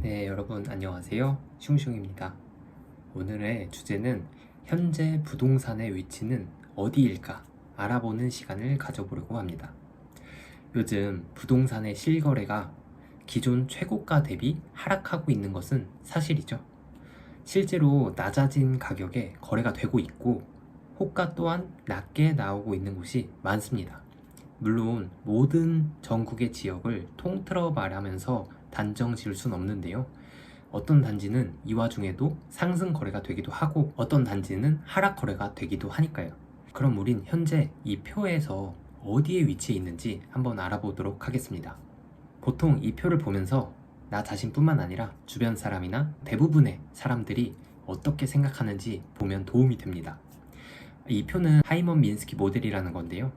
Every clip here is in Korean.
네, 여러분 안녕하세요. 슝슝입니다. 오늘의 주제는 현재 부동산의 위치는 어디일까 알아보는 시간을 가져보려고 합니다. 요즘 부동산의 실거래가 기존 최고가 대비 하락하고 있는 것은 사실이죠. 실제로 낮아진 가격에 거래가 되고 있고 호가 또한 낮게 나오고 있는 곳이 많습니다. 물론 모든 전국의 지역을 통틀어 말하면서 단정 지을 순 없는데요. 어떤 단지는 이 와중에도 상승 거래가 되기도 하고 어떤 단지는 하락 거래가 되기도 하니까요. 그럼 우린 현재 이 표에서 어디에 위치해 있는지 한번 알아보도록 하겠습니다. 보통 이 표를 보면서 나 자신뿐만 아니라 주변 사람이나 대부분의 사람들이 어떻게 생각하는지 보면 도움이 됩니다. 이 표는 하이먼 미nsky 모델이라는 건데요.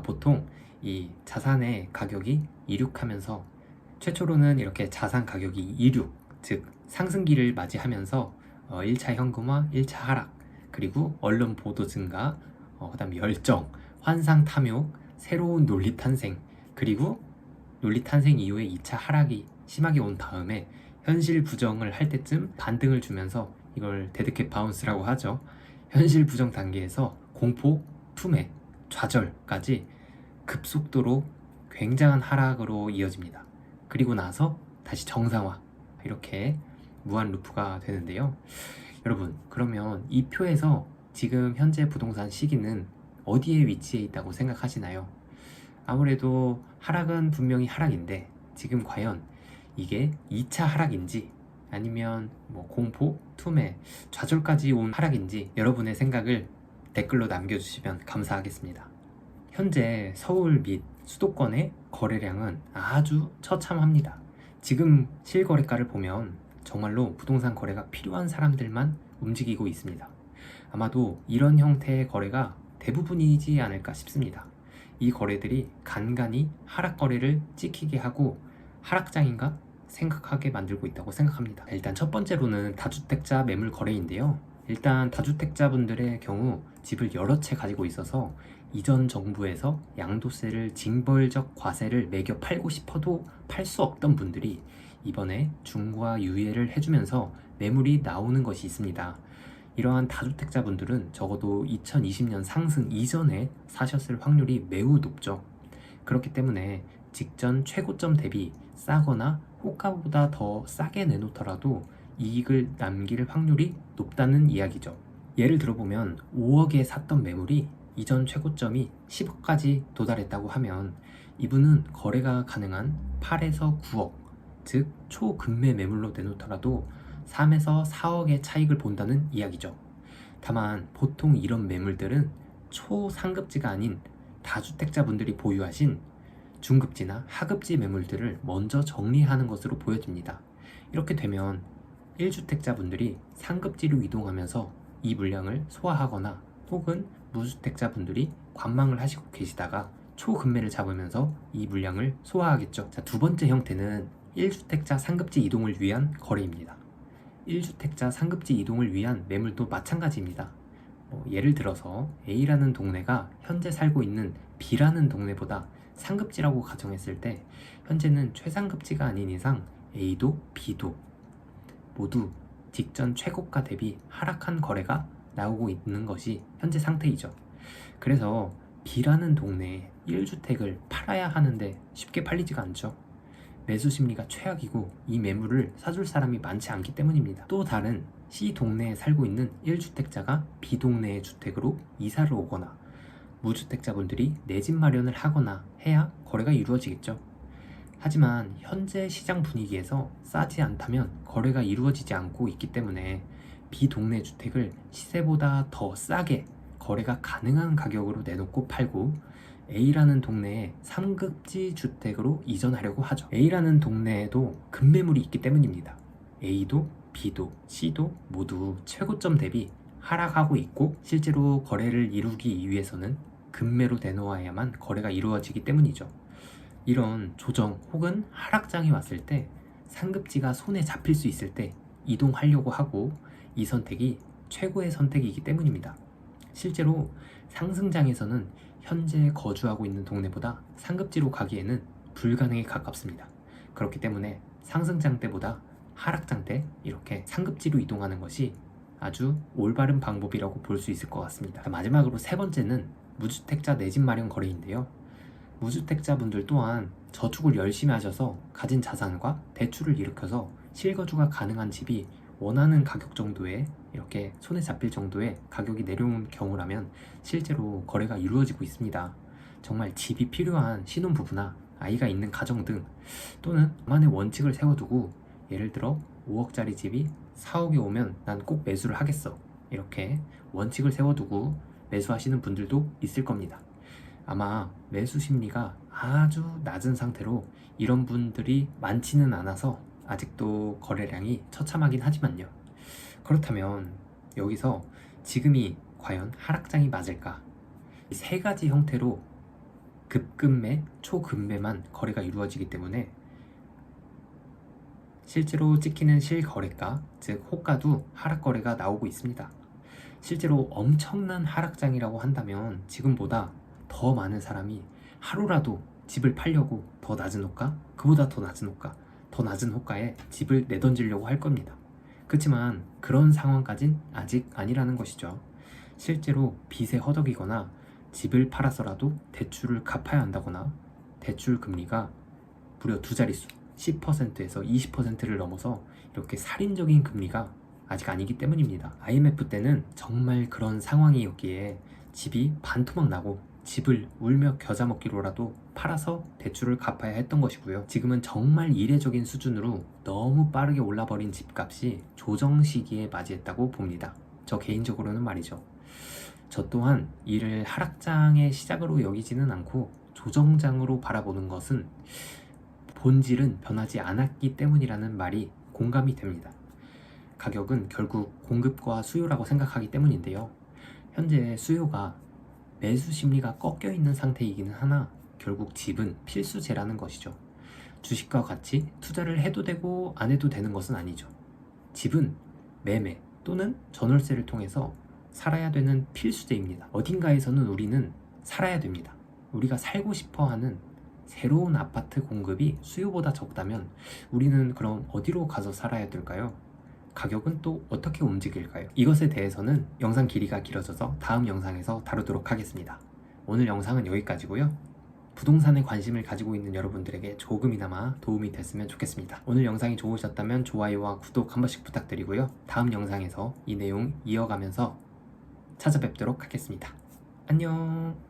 보통 이 자산의 가격이 이륙하면서 최초로는 이렇게 자산 가격이 이륙, 즉 상승기를 맞이하면서 1차 현금화, 1차 하락, 그리고 언론 보도 증가, 그다음 열정, 환상 탐욕, 새로운 논리 탄생, 그리고 논리 탄생 이후에 2차 하락이 심하게 온 다음에 현실 부정을 할 때쯤 반등을 주면서 이걸 데드캣 바운스라고 하죠. 현실 부정 단계에서 공포, 투매, 좌절까지 급속도로 굉장한 하락으로 이어집니다. 그리고 나서 다시 정상화, 이렇게 무한 루프가 되는데요. 여러분, 그러면 이 표에서 지금 현재 부동산 시기는 어디에 위치해 있다고 생각하시나요? 아무래도 하락은 분명히 하락인데 지금 과연 이게 2차 하락인지 아니면 공포, 투매, 좌절까지 온 하락인지 여러분의 생각을 댓글로 남겨주시면 감사하겠습니다. 현재 서울 및 수도권의 거래량은 아주 처참합니다. 지금 실거래가를 보면 정말로 부동산 거래가 필요한 사람들만 움직이고 있습니다. 아마도 이런 형태의 거래가 대부분이지 않을까 싶습니다. 이 거래들이 간간히 하락 거래를 찍히게 하고 하락장인가 생각하게 만들고 있다고 생각합니다. 일단 첫 번째로는 다주택자 매물 거래인데요. 일단 다주택자분들의 경우 집을 여러 채 가지고 있어서 이전 정부에서 양도세를 징벌적 과세를 매겨 팔고 싶어도 팔 수 없던 분들이 이번에 중과 유예를 해주면서 매물이 나오는 것이 있습니다. 이러한 다주택자분들은 적어도 2020년 상승 이전에 사셨을 확률이 매우 높죠. 그렇기 때문에 직전 최고점 대비 싸거나 호가보다 더 싸게 내놓더라도 이익을 남길 확률이 높다는 이야기죠. 예를 들어보면 5억에 샀던 매물이 이전 최고점이 10억까지 도달했다고 하면 이분은 거래가 가능한 8에서 9억, 즉 초급매 매물로 내놓더라도 3에서 4억의 차익을 본다는 이야기죠. 다만 보통 이런 매물들은 초상급지가 아닌 다주택자분들이 보유하신 중급지나 하급지 매물들을 먼저 정리하는 것으로 보여집니다. 이렇게 되면 1주택자분들이 상급지로 이동하면서 이 물량을 소화하거나 혹은 무주택자분들이 관망을 하시고 계시다가 초급매를 잡으면서 이 물량을 소화하겠죠. 자, 두 번째 형태는 1주택자 상급지 이동을 위한 거래입니다. 1주택자 상급지 이동을 위한 매물도 마찬가지입니다. 예를 들어서 A라는 동네가 현재 살고 있는 B라는 동네보다 상급지라고 가정했을 때 현재는 최상급지가 아닌 이상 A도 B도 모두 직전 최고가 대비 하락한 거래가 나오고 있는 것이 현재 상태이죠. 그래서 B라는 동네에 1주택을 팔아야 하는데 쉽게 팔리지가 않죠. 매수 심리가 최악이고 이 매물을 사줄 사람이 많지 않기 때문입니다. 또 다른 C 동네에 살고 있는 1주택자가 B 동네의 주택으로 이사를 오거나 무주택자분들이 내 집 마련을 하거나 해야 거래가 이루어지겠죠. 하지만 현재 시장 분위기에서 싸지 않다면 거래가 이루어지지 않고 있기 때문에 B 동네 주택을 시세보다 더 싸게 거래가 가능한 가격으로 내놓고 팔고 A라는 동네에 3급지 주택으로 이전하려고 하죠. A라는 동네에도 급매물이 있기 때문입니다. A도 B도 C도 모두 최고점 대비 하락하고 있고 실제로 거래를 이루기 위해서는 급매로 내놓아야만 거래가 이루어지기 때문이죠. 이런 조정 혹은 하락장이 왔을 때 상급지가 손에 잡힐 수 있을 때 이동하려고 하고 이 선택이 최고의 선택이기 때문입니다. 실제로 상승장에서는 현재 거주하고 있는 동네보다 상급지로 가기에는 불가능에 가깝습니다. 그렇기 때문에 상승장 때보다 하락장대 이렇게 상급지로 이동하는 것이 아주 올바른 방법이라고 볼 수 있을 것 같습니다. 마지막으로 세 번째는 무주택자 내 집 마련 거래인데요. 무주택자분들 또한 저축을 열심히 하셔서 가진 자산과 대출을 일으켜서 실거주가 가능한 집이 원하는 가격 정도에 이렇게 손에 잡힐 정도의 가격이 내려온 경우라면 실제로 거래가 이루어지고 있습니다. 정말 집이 필요한 신혼부부나 아이가 있는 가정 등 또는 나만의 원칙을 세워두고 예를 들어 5억짜리 집이 4억에 오면 난 꼭 매수를 하겠어, 이렇게 원칙을 세워두고 매수하시는 분들도 있을 겁니다. 아마 매수 심리가 아주 낮은 상태로 이런 분들이 많지는 않아서 아직도 거래량이 처참하긴 하지만요. 그렇다면 여기서 지금이 과연 하락장이 맞을까? 이 세 가지 형태로 급급매, 초급매만 거래가 이루어지기 때문에 실제로 찍히는 실거래가, 즉 호가도 하락 거래가 나오고 있습니다. 실제로 엄청난 하락장이라고 한다면 지금보다 더 많은 사람이 하루라도 집을 팔려고 더 낮은 호가, 그보다 더 낮은 호가, 더 낮은 호가에 집을 내던지려고 할 겁니다. 그렇지만 그런 상황까진 아직 아니라는 것이죠. 실제로 빚에 허덕이거나 집을 팔아서라도 대출을 갚아야 한다거나 대출 금리가 무려 두 자릿수 10%에서 20%를 넘어서 이렇게 살인적인 금리가 아직 아니기 때문입니다. IMF 때는 정말 그런 상황이었기에 집이 반토막 나고 집을 울며 겨자 먹기로라도 팔아서 대출을 갚아야 했던 것이고요. 지금은 정말 이례적인 수준으로 너무 빠르게 올라버린 집값이 조정 시기에 맞이했다고 봅니다. 저 개인적으로는 말이죠. 저 또한 이를 하락장의 시작으로 여기지는 않고 조정장으로 바라보는 것은 본질은 변하지 않았기 때문이라는 말이 공감이 됩니다. 가격은 결국 공급과 수요라고 생각하기 때문인데요. 현재 수요가 매수 심리가 꺾여 있는 상태이기는 하나 결국 집은 필수제라는 것이죠. 주식과 같이 투자를 해도 되고 안 해도 되는 것은 아니죠. 집은 매매 또는 전월세를 통해서 살아야 되는 필수제입니다. 어딘가에서는 우리는 살아야 됩니다. 우리가 살고 싶어 하는 새로운 아파트 공급이 수요보다 적다면 우리는 그럼 어디로 가서 살아야 될까요? 가격은 또 어떻게 움직일까요? 이것에 대해서는 영상 길이가 길어져서 다음 영상에서 다루도록 하겠습니다. 오늘 영상은 여기까지고요. 부동산에 관심을 가지고 있는 여러분들에게 조금이나마 도움이 됐으면 좋겠습니다. 오늘 영상이 좋으셨다면 좋아요와 구독 한 번씩 부탁드리고요. 다음 영상에서 이 내용 이어가면서 찾아뵙도록 하겠습니다. 안녕.